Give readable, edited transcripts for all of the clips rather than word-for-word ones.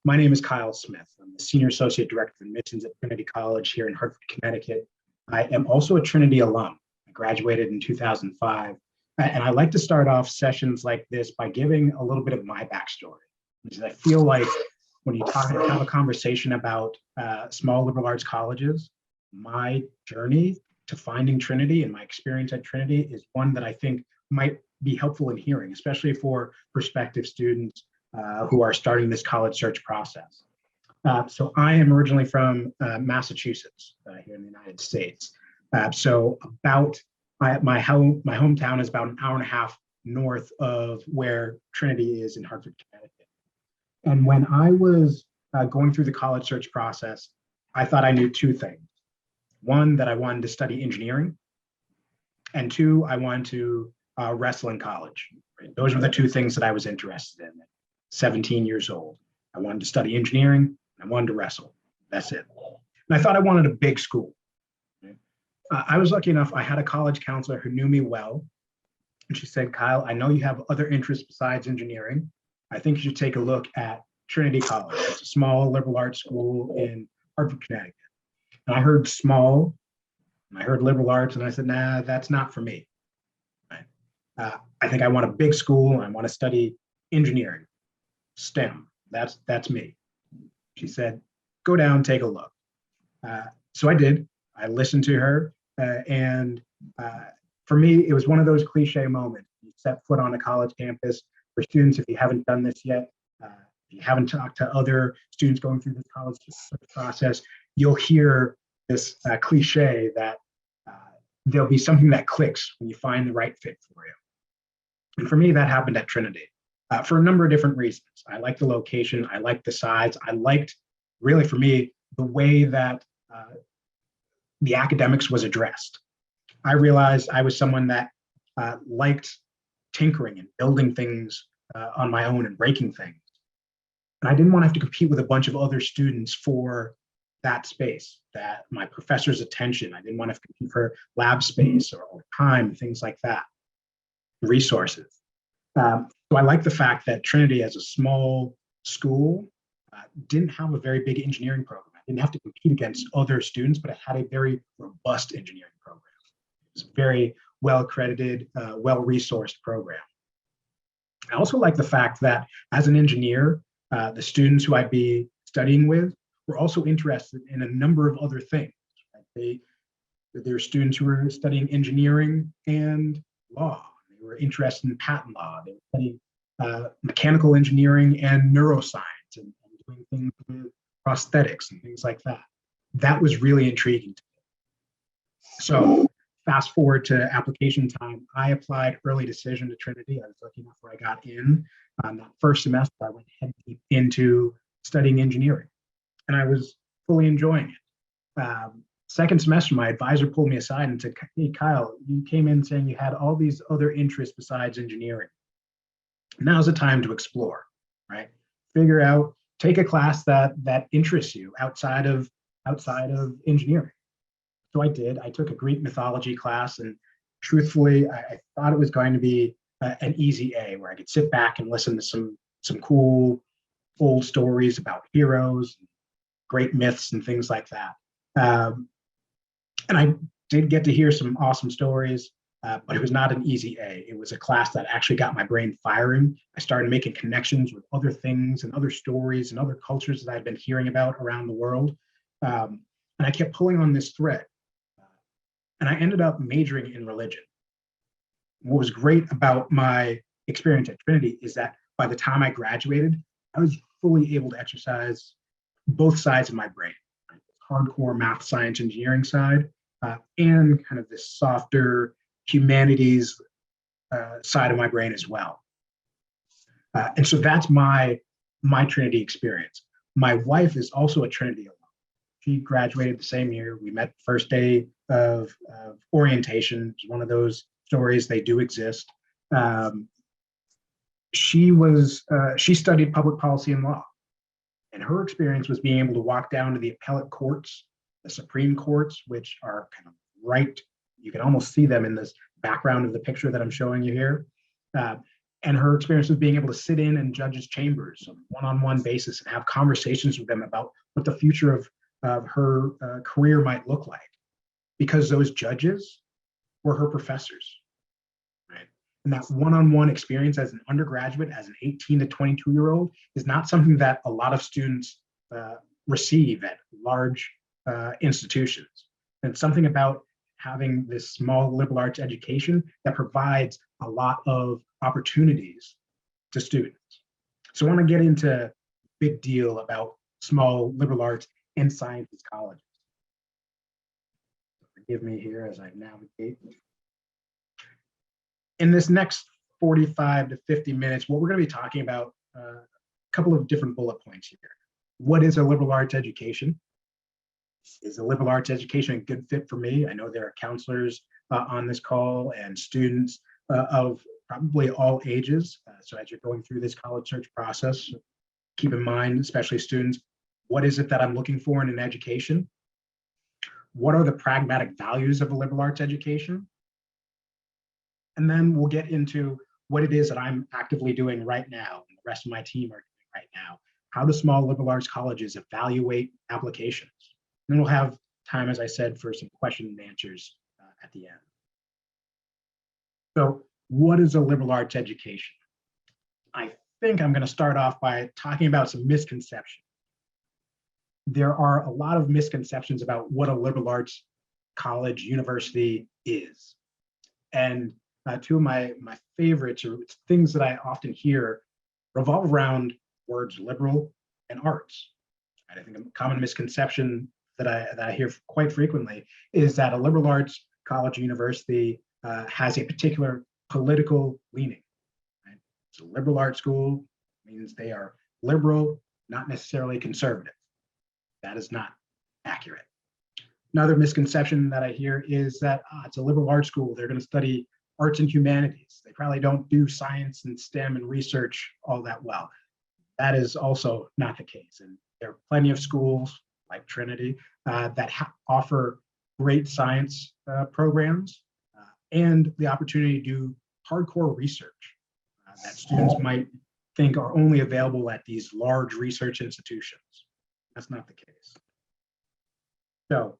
My name is Kyle Smith. I'm the Senior Associate Director of Admissions at Trinity College here in Hartford, Connecticut. I am also a Trinity alum. I graduated in 2005. And I like to start off sessions like this by giving a little bit of my backstory. Because I feel like when you have a conversation about small liberal arts colleges, my journey to finding Trinity and my experience at Trinity is one that I think might be helpful in hearing, especially for prospective students who are starting this college search process. So I am originally from Massachusetts, here in the United States. So about my hometown is about an hour and a half north of where Trinity is in Hartford, Connecticut. And when I was going through the college search process, I thought I knew two things. One, that I wanted to study engineering, and two, I wanted to wrestle in college. Right? Those were the two things that I was interested in. 17 years old. I wanted to study engineering. I wanted to wrestle. That's it. And I thought I wanted a big school. I was lucky enough, I had a college counselor who knew me well. And she said, Kyle, I know you have other interests besides engineering. I think you should take a look at Trinity College. It's a small liberal arts school in Hartford, Connecticut. And I heard small, and I heard liberal arts, and I said, nah, that's not for me. Right? I think I want a big school, and I want to study engineering. STEM, that's me. She said, go down, take a look. So I did. I listened to her, and for me, it was one of those cliche moments. You set foot on a college campus. For students, if you haven't done this yet, if you haven't talked to other students going through this college process, you'll hear this cliche that there'll be something that clicks when you find the right fit for you. And for me, that happened at Trinity. For a number of different reasons. I liked the location, I liked the size, I liked, really for me, the way that the academics was addressed. I realized I was someone that liked tinkering and building things on my own and breaking things. And I didn't want to have to compete with a bunch of other students for that space, that my professor's attention. I didn't want to have to compete for lab space or time, things like that, resources. So I like the fact that Trinity, as a small school, didn't have a very big engineering program. I didn't have to compete against other students, but it had a very robust engineering program. It was a very well-accredited, well-resourced program. I also like the fact that as an engineer, the students who I'd be studying with were also interested in a number of other things. Right? There were students who were studying engineering and law. They were interested in patent law. They were studying mechanical engineering and neuroscience and doing things with prosthetics and things like that. That was really intriguing to me. So fast forward to application time, I applied early decision to Trinity. I was lucky enough where I got in. That first semester, I went head deep into studying engineering, and I was fully enjoying it. Second semester, my advisor pulled me aside and said, hey, Kyle, you came in saying you had all these other interests besides engineering. Now's the time to explore, right? Figure out, take a class that interests you outside of engineering. So I did. I took a Greek mythology class, and truthfully, I thought it was going to be an easy A, where I could sit back and listen to some cool old stories about heroes, great myths, and things like that. And I did get to hear some awesome stories, but it was not an easy A. It was a class that actually got my brain firing. I started making connections with other things and other stories and other cultures that I'd been hearing about around the world. And I kept pulling on this thread. And I ended up majoring in religion. What was great about my experience at Trinity is that by the time I graduated, I was fully able to exercise both sides of my brain, right? Hardcore math, science, engineering side, and kind of this softer humanities side of my brain as well. And so that's my Trinity experience. My wife is also a Trinity alum. She graduated the same year. We met the first day of orientation. It's one of those stories, they do exist. She studied public policy and law. And her experience was being able to walk down to the appellate courts, the Supreme Courts, which are kind of right, you can almost see them in this background of the picture that I'm showing you here. and her experience with being able to sit in judges' chambers on a one-on-one basis and have conversations with them about what the future of her career might look like, because those judges were her professors, right? And that one-on-one experience as an undergraduate, as an 18 to 22-year-old, is not something that a lot of students receive at large institutions. And it's something about having this small liberal arts education that provides a lot of opportunities to students. So I want to get into a big deal about small liberal arts and sciences colleges. Forgive me here as I navigate. In this next 45 to 50 minutes, what we're going to be talking about, a couple of different bullet points here. What is a liberal arts education? Is a liberal arts education a good fit for me? I know there are counselors on this call and students of probably all ages. So as you're going through this college search process, keep in mind, especially students, what is it that I'm looking for in an education? What are the pragmatic values of a liberal arts education? And then we'll get into what it is that I'm actively doing right now, and the rest of my team are doing right now. How do small liberal arts colleges evaluate applications? And then we'll have time, as I said, for some question and answers at the end. So what is a liberal arts education? I think I'm going to start off by talking about some misconceptions. There are a lot of misconceptions about what a liberal arts college, university is. And two of my favorites, or things that I often hear, revolve around words liberal and arts. And I think a common misconception that I hear quite frequently is that a liberal arts college or university has a particular political leaning. Right? So liberal arts school means they are liberal, not necessarily conservative. That is not accurate. Another misconception that I hear is that it's a liberal arts school, they're going to study arts and humanities. They probably don't do science and STEM and research all that well. That is also not the case. And there are plenty of schools like Trinity that offer great science programs and the opportunity to do hardcore research that students might think are only available at these large research institutions. That's not the case. So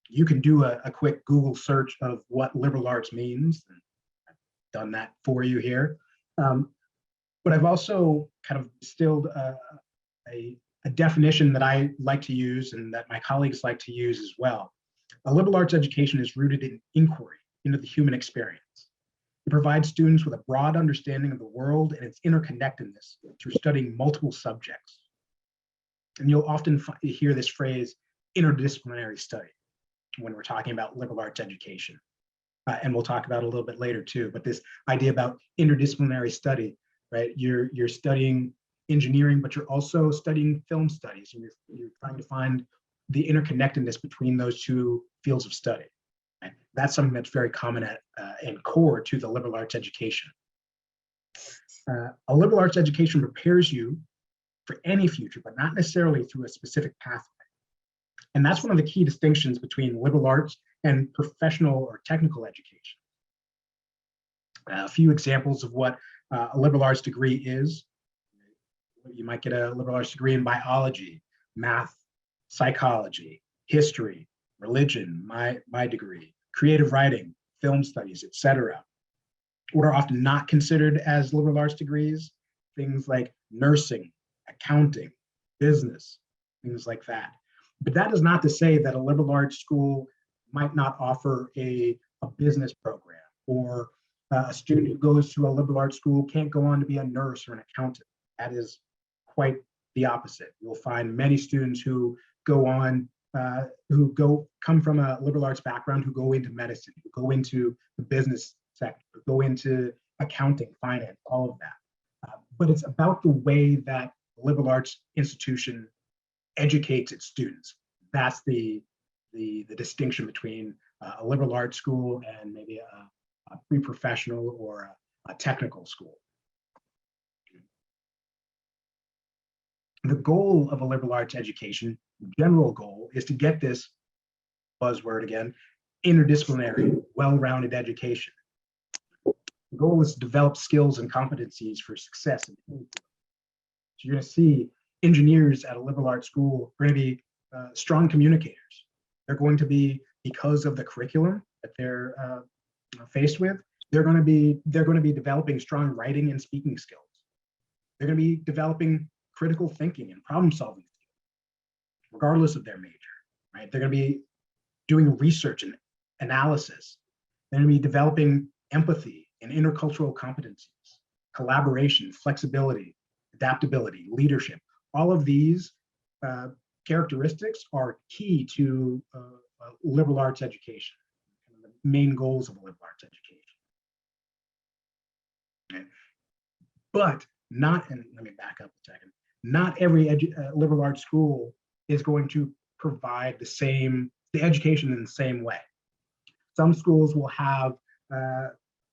you can do a quick Google search of what liberal arts means. And I've done that for you here. But I've also kind of distilled a definition that I like to use and that my colleagues like to use as well. A liberal arts education is rooted in inquiry into the human experience. It provides students with a broad understanding of the world and its interconnectedness through studying multiple subjects. And you'll often hear this phrase, interdisciplinary study, when we're talking about liberal arts education. And we'll talk about it a little bit later too, but this idea about interdisciplinary study, right? You're studying engineering, but you're also studying film studies, and you're trying to find the interconnectedness between those two fields of study. Right? That's something that's very common at and core to the liberal arts education. A liberal arts education prepares you for any future, but not necessarily through a specific pathway. And that's one of the key distinctions between liberal arts and professional or technical education. A few examples of what a liberal arts degree is. You might get a liberal arts degree in biology, math, psychology, history, religion, my degree, creative writing, film studies, etc. What are often not considered as liberal arts degrees, things like nursing, accounting, business, things like that. But that is not to say that a liberal arts school might not offer a business program, or a student who goes to a liberal arts school can't go on to be a nurse or an accountant. That is quite the opposite. You'll find many students who go on, come from a liberal arts background, who go into medicine, who go into the business sector, who go into accounting, finance, all of that. But it's about the way that the liberal arts institution educates its students. That's the distinction between a liberal arts school and maybe a pre-professional or a technical school. The goal of a liberal arts education, general goal, is to get this buzzword again, interdisciplinary, well-rounded education. The goal is to develop skills and competencies for success. So you're going to see engineers at a liberal arts school are going to be strong communicators. They're going to be, because of the curriculum that they're faced with, they're going to be developing strong writing and speaking skills. They're going to be developing critical thinking and problem solving skills, regardless of their major, right? They're going to be doing research and analysis. They're going to be developing empathy and intercultural competencies, collaboration, flexibility, adaptability, leadership. All of these characteristics are key to liberal arts education, the main goals of a liberal arts education. Okay. But not, and let me back up a second, not every liberal arts school is going to provide the education in the same way. Some schools will have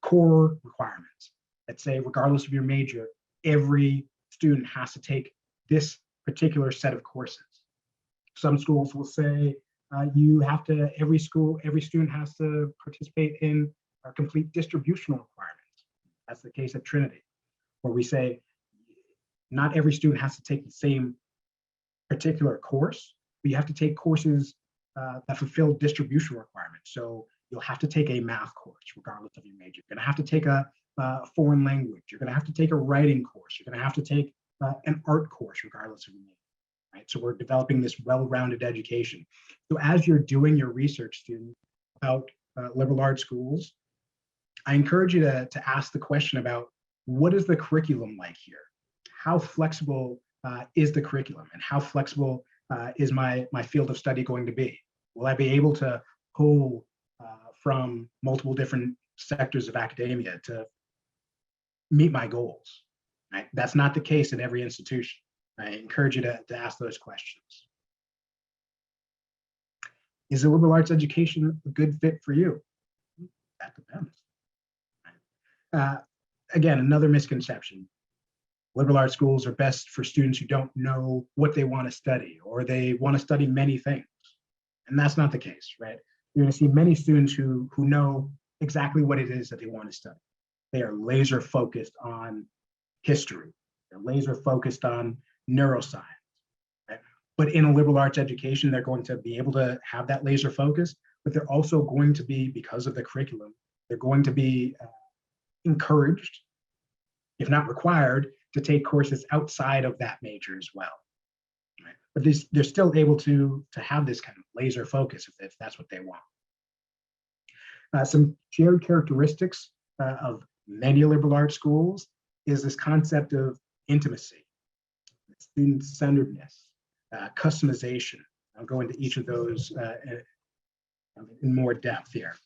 core requirements that say, regardless of your major, every student has to take this particular set of courses. Some schools will say every student has to participate in or complete distributional requirements. That's the case at Trinity, where we say not every student has to take the same particular course, but you have to take courses that fulfill distributional requirements. So you'll have to take a math course, regardless of your major. You're gonna have to take a foreign language. You're gonna have to take a writing course. You're gonna have to take an art course, regardless of your major, right? So we're developing this well-rounded education. So as you're doing your research, student, about liberal arts schools, I encourage you to ask the question about, what is the curriculum like here? How flexible is the curriculum, and how flexible is my field of study going to be? Will I be able to pull from multiple different sectors of academia to meet my goals? Right? That's not the case in every institution. I encourage you to ask those questions. Is a liberal arts education a good fit for you? That depends. Again, another misconception. Liberal arts schools are best for students who don't know what they want to study, or they want to study many things. And that's not the case, right? You're going to see many students who know exactly what it is that they want to study. They are laser focused on history. They're laser focused on neuroscience. Right? But in a liberal arts education, they're going to be able to have that laser focus, but they're also going to be, because of the curriculum, they're going to be encouraged, if not required, to take courses outside of that major as well. Right? But they're still able to have this kind of laser focus if that's what they want. Some shared characteristics of many liberal arts schools is this concept of intimacy, student-centeredness, customization. I'll go into each of those in more depth here.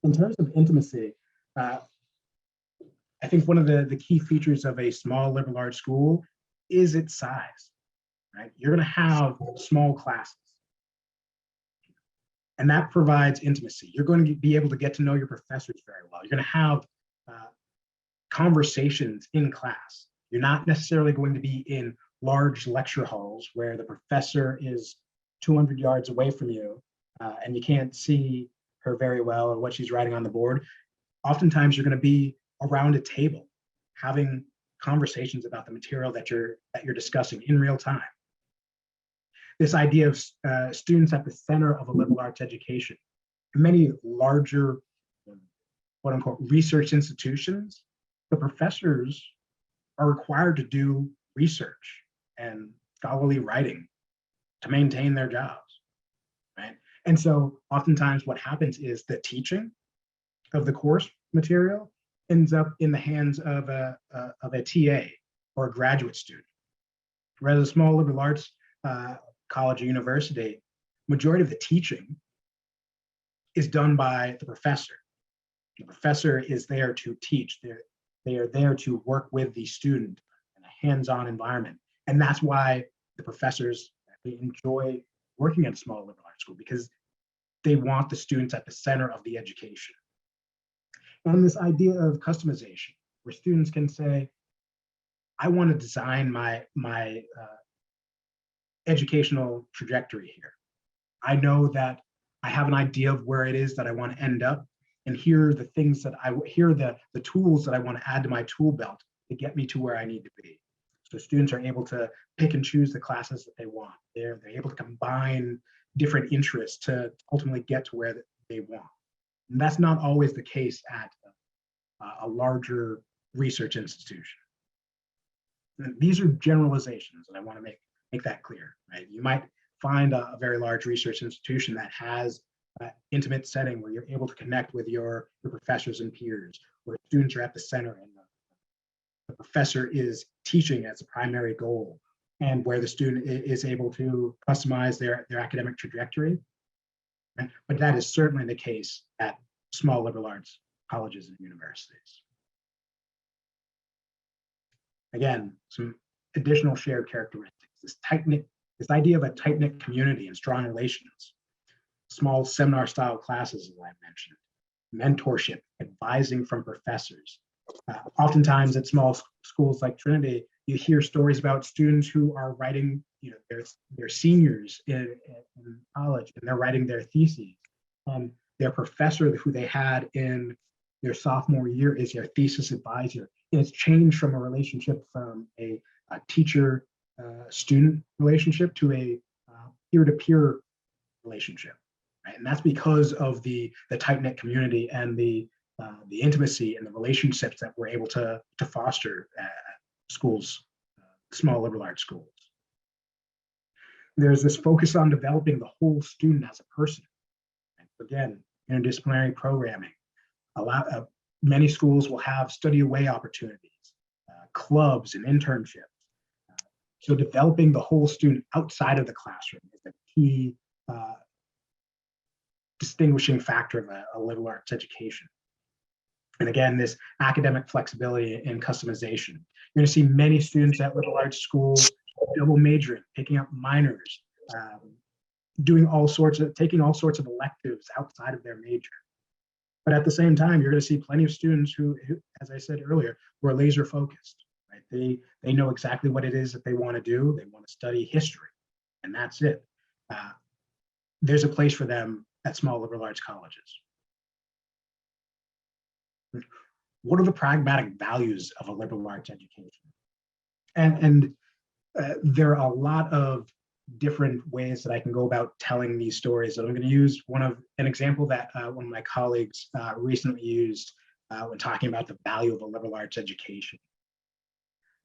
In terms of intimacy, I think one of the key features of a small liberal arts school is its size, right? You're going to have small classes, and that provides intimacy. You're going to be able to get to know your professors very well. You're going to have conversations in class. You're not necessarily going to be in large lecture halls where the professor is 200 yards away from you and you can't see her very well or what she's writing on the board. Oftentimes, you're going to be around a table having conversations about the material that you're discussing in real time. This idea of students at the center of a liberal arts education. Many larger, quote unquote, research institutions, the professors are required to do research and scholarly writing to maintain their jobs, right? And so oftentimes what happens is the teaching of the course material ends up in the hands of a TA or a graduate student. Whereas a small liberal arts college or university, majority of the teaching is done by the professor. The professor is there to teach. They are there to work with the student in a hands-on environment. And that's why the professors enjoy working at a small liberal arts school, because they want the students at the center of the education. And this idea of customization, where students can say, I want to design my educational trajectory here. I know that I have an idea of where it is that I want to end up, and here are the things that here are the tools that I want to add to my tool belt to get me to where I need to be. So students are able to pick and choose the classes that they want. They're able to combine different interests to ultimately get to where they want. And that's not always the case at a larger research institution. And these are generalizations, and I want to make that clear. Right? You might find a very large research institution that has an intimate setting where you're able to connect with your professors and peers, where students are at the center and the professor is teaching as a primary goal, and where the student is able to customize their academic trajectory. Right? But that is certainly the case at small liberal arts colleges and universities. Again, some additional shared characteristics, this idea of a tight-knit community and strong relations, small seminar-style classes, as I mentioned, mentorship, advising from professors. Oftentimes at small schools like Trinity, you hear stories about students who are writing, they're seniors in college and they're writing their theses. Their professor who they had in their sophomore year is their thesis advisor. And it's changed from a relationship from a teacher-student relationship to a peer-to-peer relationship. Right? And that's because of the tight-knit community and the intimacy and the relationships that we're able to foster at schools, small liberal arts schools. There's this focus on developing the whole student as a person. And again, interdisciplinary programming. Many schools will have study away opportunities, clubs and internships. So developing the whole student outside of the classroom is a key distinguishing factor of a liberal arts education. And again, this academic flexibility and customization. You're going to see many students at liberal arts schools double majoring, picking up minors, taking all sorts of electives outside of their major. But at the same time, you're going to see plenty of students who, as I said earlier, who are laser focused. Right? They know exactly what it is that they want to do. They want to study history, and that's it. There's a place for them at small liberal arts colleges. What are the pragmatic values of a liberal arts education? And there are a lot of different ways that I can go about telling these stories. And I'm going to use an example that one of my colleagues recently used when talking about the value of a liberal arts education.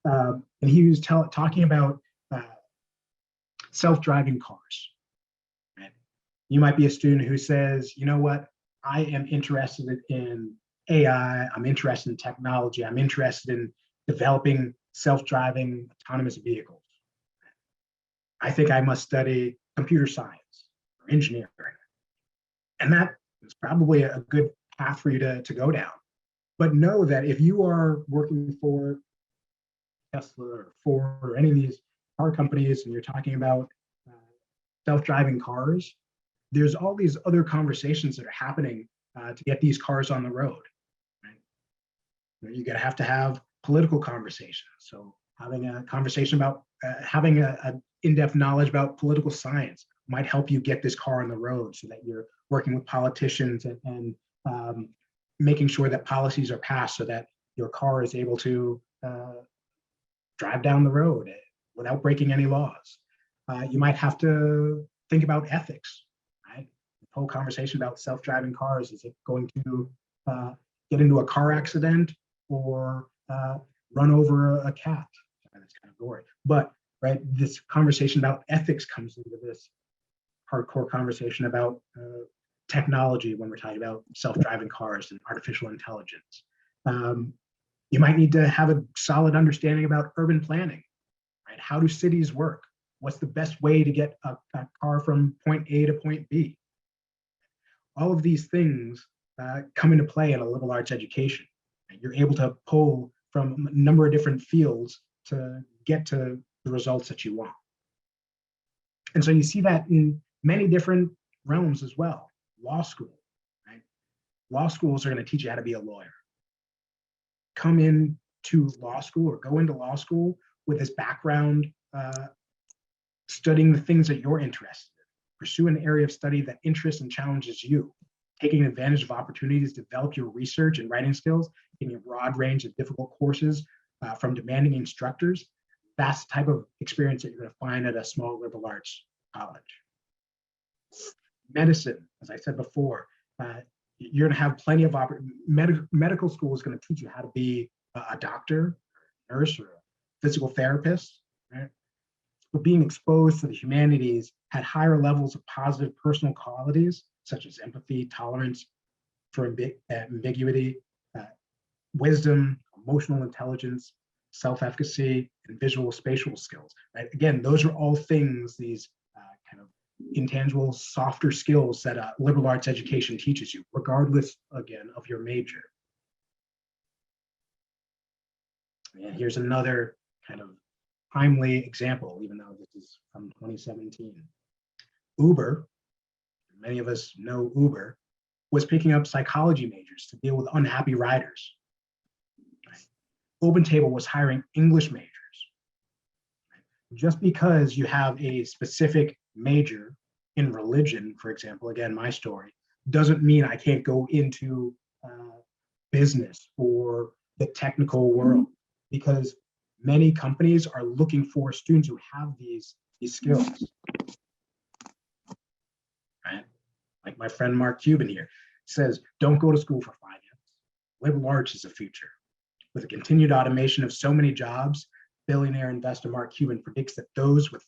And he was talking about self-driving cars. Right? You might be a student who says, you know what, I am interested in AI, I'm interested in technology, I'm interested in developing self-driving autonomous vehicles. I think I must study computer science or engineering. And that is probably a good path for you to go down. But know that if you are working for Tesla or Ford or any of these car companies and you're talking about self-driving cars, there's all these other conversations that are happening to get these cars on the road. Right? You're going to have political conversations. So having a conversation about having an in-depth knowledge about political science might help you get this car on the road so that you're working with politicians and making sure that policies are passed so that your car is able to drive down the road without breaking any laws. You might have to think about ethics, right? The whole conversation about self-driving cars, is it going to get into a car accident or run over a cat? That's kind of gory. But right, this conversation about ethics comes into this hardcore conversation about technology when we're talking about self-driving cars and artificial intelligence. You might need to have a solid understanding about urban planning, right? How do cities work? What's the best way to get a car from point A to point B? All of these things come into play in a liberal arts education. You're able to pull from a number of different fields to get to the results that you want. And so you see that in many different realms as well. Law school, right? Law schools are going to teach you how to be a lawyer. Come into law school or go into law school with this background, studying the things that you're interested in. Pursue an area of study that interests and challenges you. taking advantage of opportunities to develop your research and writing skills, taking a broad range of difficult courses from demanding instructors. That's the type of experience that you're going to find at a small liberal arts college. Medicine, as I said before, you're going to have plenty of medical school is going to teach you how to be a doctor, nurse, or a physical therapist, right? But being exposed to the humanities had higher levels of positive personal qualities, such as empathy, tolerance for ambiguity, wisdom, emotional intelligence, self-efficacy, and visual spatial skills, right? Again, those are all things, these kind of intangible, softer skills that liberal arts education teaches you, regardless, again, of your major. And here's another kind of timely example, even though this is from 2017. Uber, many of us know Uber, was picking up psychology majors to deal with unhappy riders. Right? OpenTable was hiring English majors. Right? Just because you have a specific major in religion, for example, again, my story, doesn't mean I can't go into business or the technical world, because many companies are looking for students who have these skills. Right? Like my friend Mark Cuban here says, don't go to school for finance. Liberal arts is the future. With the continued automation of so many jobs, billionaire investor Mark Cuban predicts that those with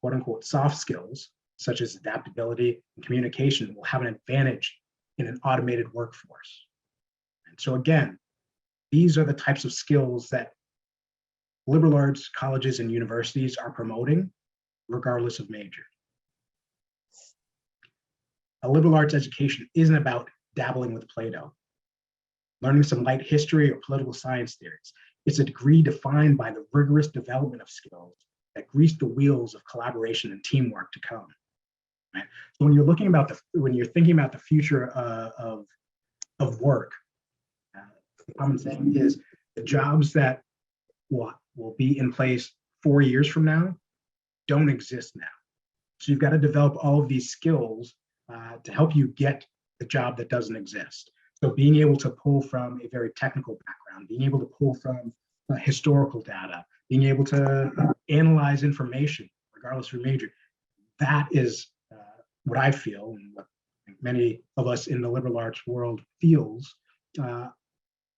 quote unquote soft skills, such as adaptability and communication, will have an advantage in an automated workforce. And so again, these are the types of skills that liberal arts colleges and universities are promoting, regardless of major. A liberal arts education isn't about dabbling with Plato, learning some light history or political science theories. It's a degree defined by the rigorous development of skills that grease the wheels of collaboration and teamwork to come. Right? So when you're thinking about the future of work, the common saying is the jobs that will be in place 4 years from now don't exist now. So you've got to develop all of these skills to help you get the job that doesn't exist. So being able to pull from a very technical background, being able to pull from historical data, being able to analyze information, regardless of your major, that is what I feel, and what many of us in the liberal arts world feels,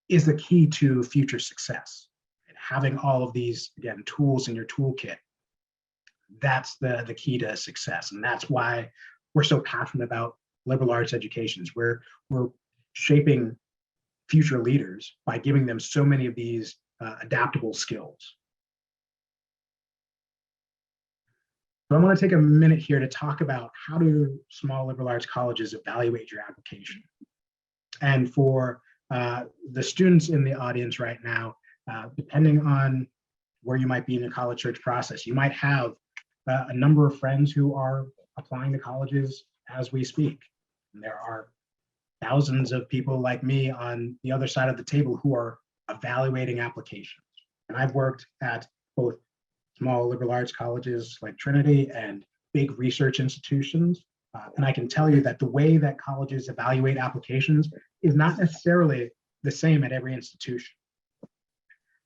is the key to future success. And having all of these, again, tools in your toolkit, that's the key to success. And that's why we're so passionate about liberal arts educations. We're shaping future leaders by giving them so many of these adaptable skills. So I want to take a minute here to talk about how do small liberal arts colleges evaluate your application. And for the students in the audience right now, depending on where you might be in the college search process, you might have a number of friends who are applying to colleges as we speak. And there are thousands of people like me on the other side of the table who are evaluating applications. And I've worked at both small liberal arts colleges like Trinity and big research institutions. And I can tell you that the way that colleges evaluate applications is not necessarily the same at every institution.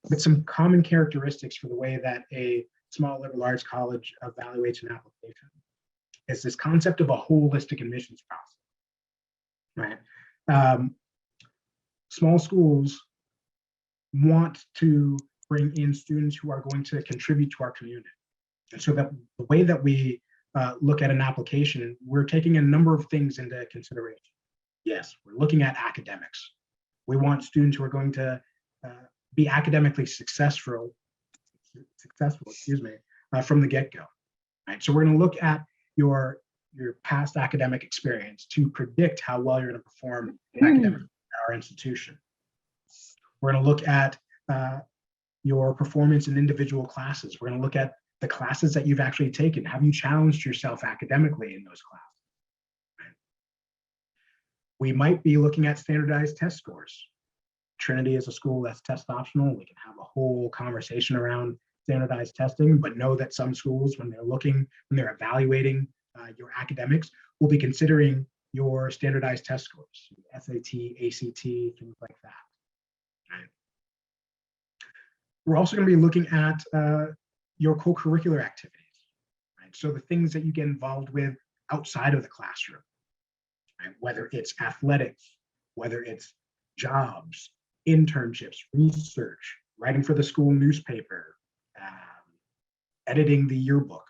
But some common characteristics for the way that a small liberal arts college evaluates an application is this concept of a holistic admissions process, right? Small schools want to bring in students who are going to contribute to our community. And so that the way that we look at an application, we're taking a number of things into consideration. Yes, we're looking at academics. We want students who are going to be academically successful, from the get-go. Right? So we're going to look at your past academic experience to predict how well you're going to perform academically at our institution. We're going to look at your performance in individual classes. We're going to look at the classes that you've actually taken. Have you challenged yourself academically in those classes? Right? We might be looking at standardized test scores. Trinity is a school that's test optional. We can have a whole conversation around standardized testing, but know that some schools, when they're evaluating your academics, will be considering your standardized test scores, SAT, ACT, things like that. Right. We're also going to be looking at your co-curricular activities, right? So the things that you get involved with outside of the classroom, right? Whether it's athletics, whether it's jobs, internships, research, writing for the school newspaper, editing the yearbook,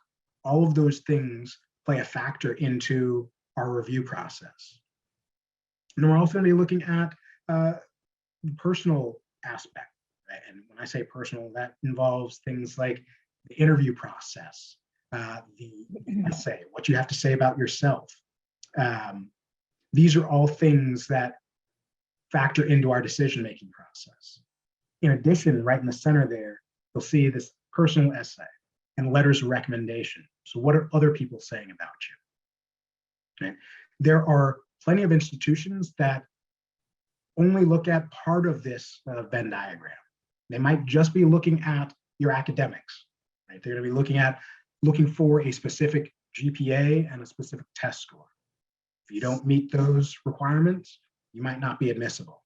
all of those things play a factor into our review process. And we're also going to be looking at the personal aspect. Right? And when I say personal, that involves things like the interview process, the essay, what you have to say about yourself. These are all things that factor into our decision-making process. In addition, right in the center there, you'll see this personal essay and letters of recommendation. So what are other people saying about you? Okay. There are plenty of institutions that only look at part of this Venn diagram. They might just be looking at your academics, right? They're going to be looking for a specific GPA and a specific test score. If you don't meet those requirements, you might not be admissible.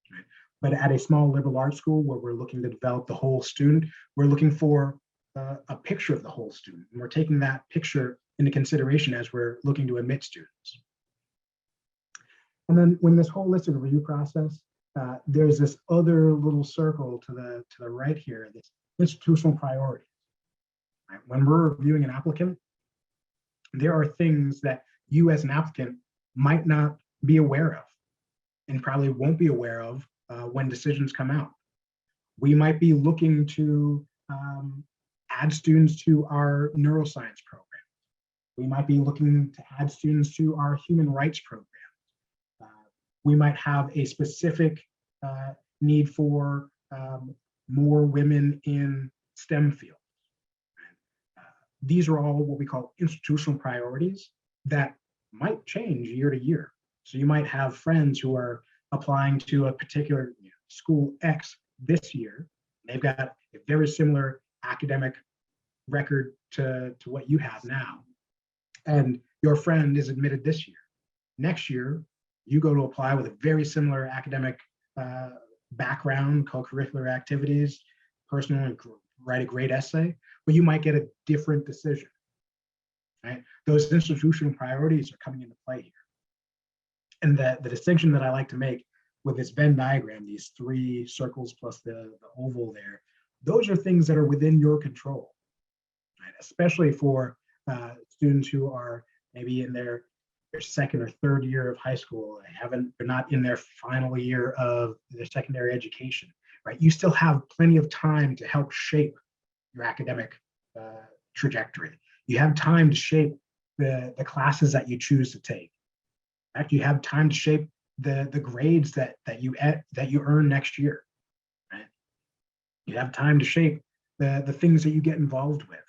Right? But at a small liberal arts school where we're looking to develop the whole student, we're looking for a picture of the whole student. And we're taking that picture into consideration as we're looking to admit students. And then when this holistic review process, there's this other little circle to the right here, this institutional priorities. Right? When we're reviewing an applicant, there are things that you as an applicant might not be aware of and probably won't be aware of when decisions come out. We might be looking to add students to our neuroscience program. We might be looking to add students to our human rights program. We might have a specific need for more women in STEM fields. These are all what we call institutional priorities that might change year to year. So you might have friends who are applying to a particular school X this year. They've got a very similar academic record to what you have now. And your friend is admitted this year. Next year, you go to apply with a very similar academic background, co-curricular activities, personal, and write a great essay, but you might get a different decision. Right? Those institutional priorities are coming into play here. And the distinction that I like to make with this Venn diagram, these three circles plus the oval there, those are things that are within your control, right? Especially for students who are maybe in their second or third year of high school, they're not in their final year of their secondary education, right? You still have plenty of time to help shape your academic trajectory. You have time to shape the classes that you choose to take. In fact, you have time to shape the grades that you earn next year. Right? You have time to shape the things that you get involved with,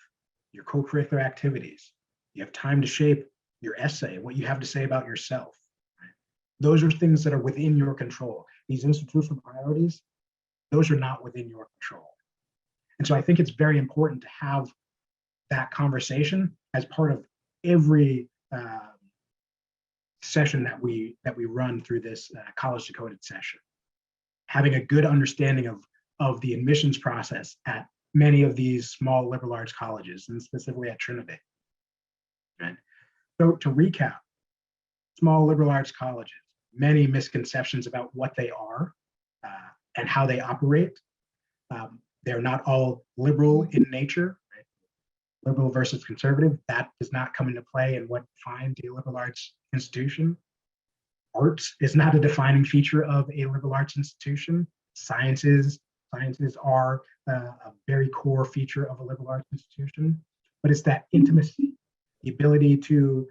your co-curricular activities. You have time to shape your essay, what you have to say about yourself. Right? Those are things that are within your control. These institutional priorities, those are not within your control. And so I think it's very important to have that conversation as part of every session that we run through this College Decoded session. Having a good understanding of the admissions process at many of these small liberal arts colleges, and specifically at Trinity. Right? So to recap, small liberal arts colleges, many misconceptions about what they are and how they operate. They're not all liberal in nature, right? Liberal versus conservative, that does not come into play in what defines a liberal arts institution. Arts is not a defining feature of a liberal arts institution. Sciences are a very core feature of a liberal arts institution, but it's that intimacy, the ability to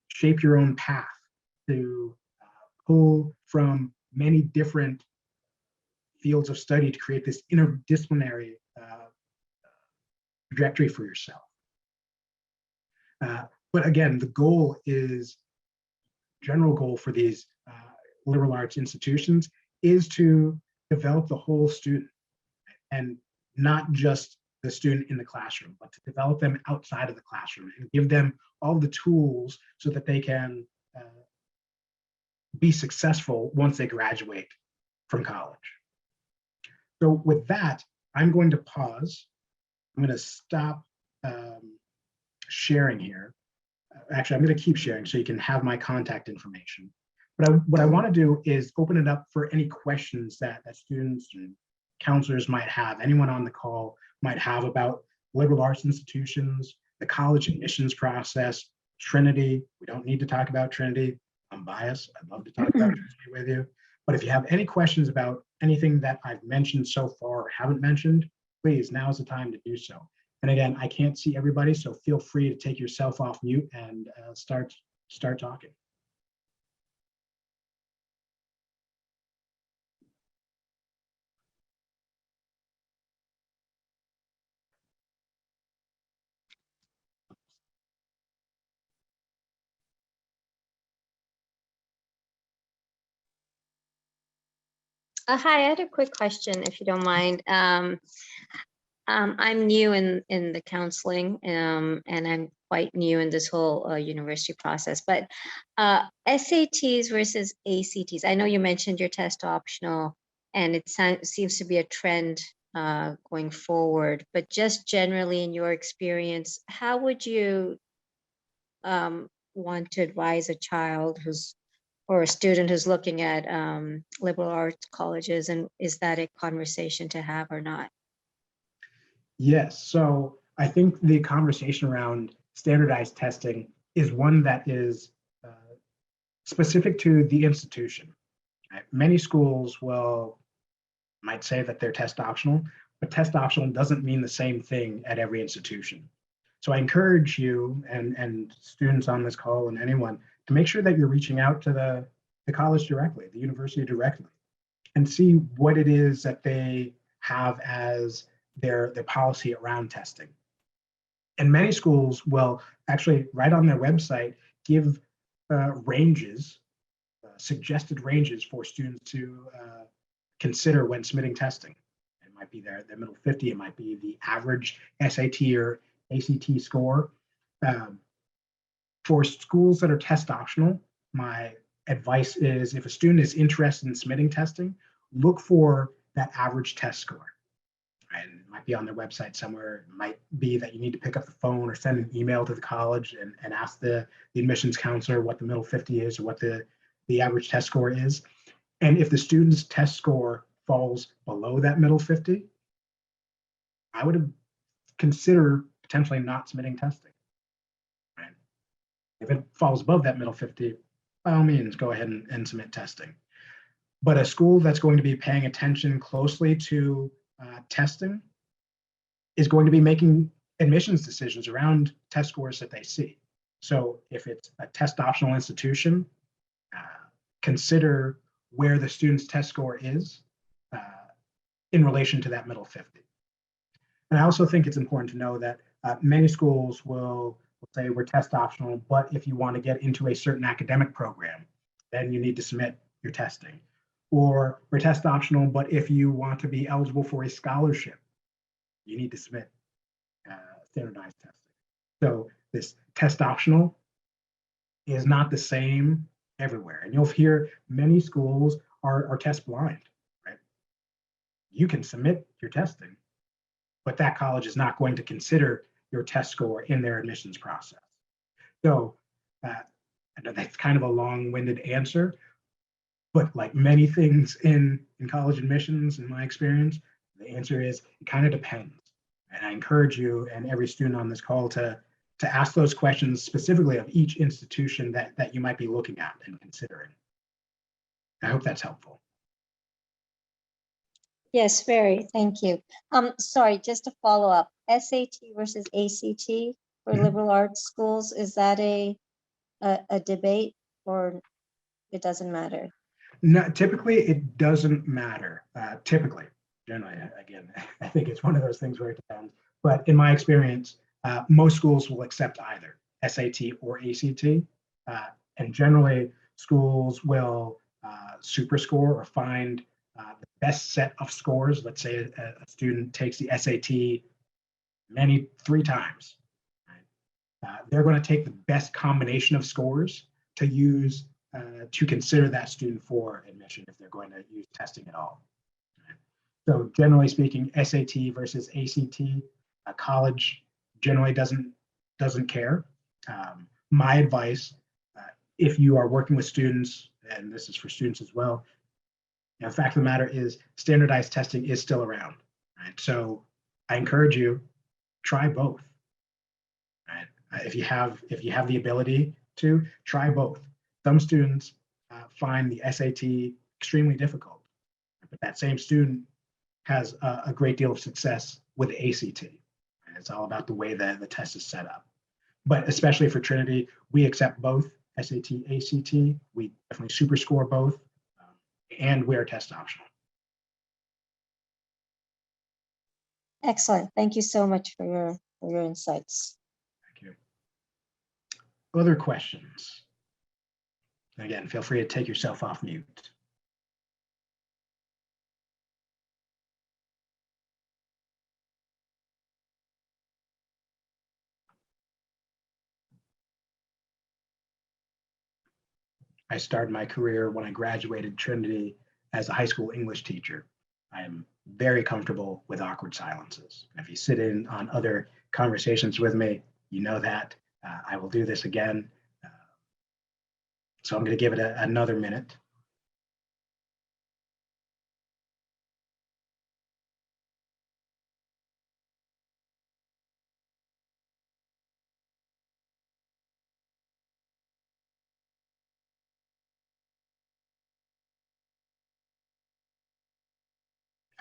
shape your own path, to pull from many different fields of study to create this interdisciplinary trajectory for yourself. But again, the general goal for these liberal arts institutions is to develop the whole student and not just the student in the classroom, but to develop them outside of the classroom and give them all the tools so that they can be successful once they graduate from college. So with that, I'm going to pause. I'm going to stop sharing here. Actually, I'm going to keep sharing so you can have my contact information. But what I want to do is open it up for any questions that students and counselors might have, anyone on the call might have about liberal arts institutions, the college admissions process, Trinity. We don't need to talk about Trinity. I'm biased. I'd love to talk about Trinity with you. But if you have any questions about anything that I've mentioned so far or haven't mentioned, please, now is the time to do so. And again, I can't see everybody, so feel free to take yourself off mute and start talking. Hi, I had a quick question, if you don't mind. I'm new in the counseling, and I'm quite new in this whole university process. But SATs versus ACTs, I know you mentioned your test optional, and it seems to be a trend going forward. But just generally, in your experience, how would you want to advise a child or a student who's looking at liberal arts colleges, and is that a conversation to have or not? Yes, so I think the conversation around standardized testing is one that is specific to the institution. Right? Many schools might say that they're test optional, but test optional doesn't mean the same thing at every institution. So I encourage you and students on this call and anyone to make sure that you're reaching out to the college directly, the university directly, and see what it is that they have as their policy around testing. And many schools will actually, right on their website, give ranges, suggested ranges for students to consider when submitting testing. It might be their middle 50, it might be the average SAT or ACT score. For schools that are test optional, my advice is if a student is interested in submitting testing, look for that average test score. And it might be on their website somewhere. It might be that you need to pick up the phone or send an email to the college and ask the admissions counselor what the middle 50 is or what the average test score is. And if the student's test score falls below that middle 50, I would consider potentially not submitting testing. Right? If it falls above that middle 50, by all means, go ahead and submit testing. But a school that's going to be paying attention closely to testing is going to be making admissions decisions around test scores that they see. So if it's a test optional institution, consider where the student's test score is in relation to that middle 50. And I also think it's important to know that many schools will say we're test optional, but if you want to get into a certain academic program, then you need to submit your testing. Or we're test optional, but if you want to be eligible for a scholarship, you need to submit standardized testing. So this test optional is not the same everywhere. And you'll hear many schools are test blind, right? You can submit your testing, but that college is not going to consider your test score in their admissions process. So I know that's kind of a long-winded answer, but like many things in college admissions, in my experience, the answer is it kind of depends. And I encourage you and every student on this call to ask those questions specifically of each institution that you might be looking at and considering. I hope that's helpful. Yes, very. Thank you. Sorry, just to follow up, SAT versus ACT for liberal arts schools, is that a debate or it doesn't matter? No, typically it doesn't matter. Typically, generally, again, I think it's one of those things where it depends. But in my experience, most schools will accept either SAT or ACT. And generally, schools will super score or find the best set of scores. Let's say a student takes the SAT many 3 times. Right? They're going to take the best combination of scores to use to consider that student for admission if they're going to use testing at all. Right? So generally speaking, SAT versus ACT, a college generally doesn't care. My advice, if you are working with students, and this is for students as well, the fact of the matter is standardized testing is still around. Right? So I encourage you, try both. Right? If you have the ability to, try both. Some students find the SAT extremely difficult, but that same student has a great deal of success with the ACT. And it's all about the way that the test is set up. But especially for Trinity, we accept both SAT, ACT. We definitely super score both, and we are test optional. Excellent. Thank you so much for your insights. Thank you. Other questions? Again, feel free to take yourself off mute. I started my career when I graduated Trinity as a high school English teacher. I am very comfortable with awkward silences. If you sit in on other conversations with me, you know that. I will do this again. So I'm going to give it another minute.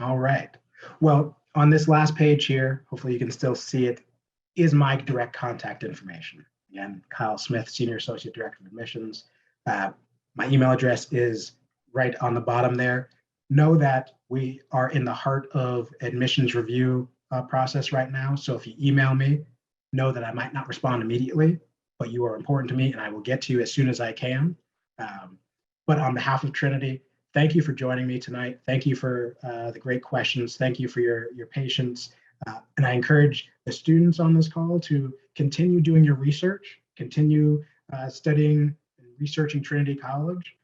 All right. Well, on this last page here, hopefully you can still see it, is my direct contact information. Again, Kyle Smith, Senior Associate Director of Admissions. My email address is right on the bottom there. Know that we are in the heart of admissions review process right now. So if you email me, know that I might not respond immediately, but you are important to me and I will get to you as soon as I can. But on behalf of Trinity, thank you for joining me tonight. Thank you for the great questions. Thank you for your patience. And I encourage the students on this call to continue doing your research, continue studying and researching Trinity College,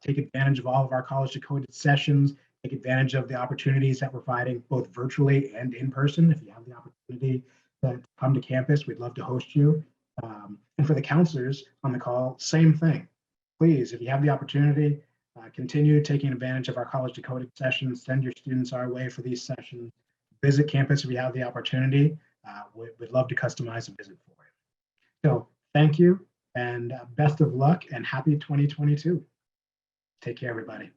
take advantage of all of our College Decoded sessions, take advantage of the opportunities that we're providing both virtually and in person. If you have the opportunity to come to campus, we'd love to host you. And for the counselors on the call, same thing. Please, if you have the opportunity, continue taking advantage of our College Decoded sessions, send your students our way for these sessions, visit campus if you have the opportunity. We'd love to customize a visit for you. So thank you and best of luck and happy 2022. Take care, everybody.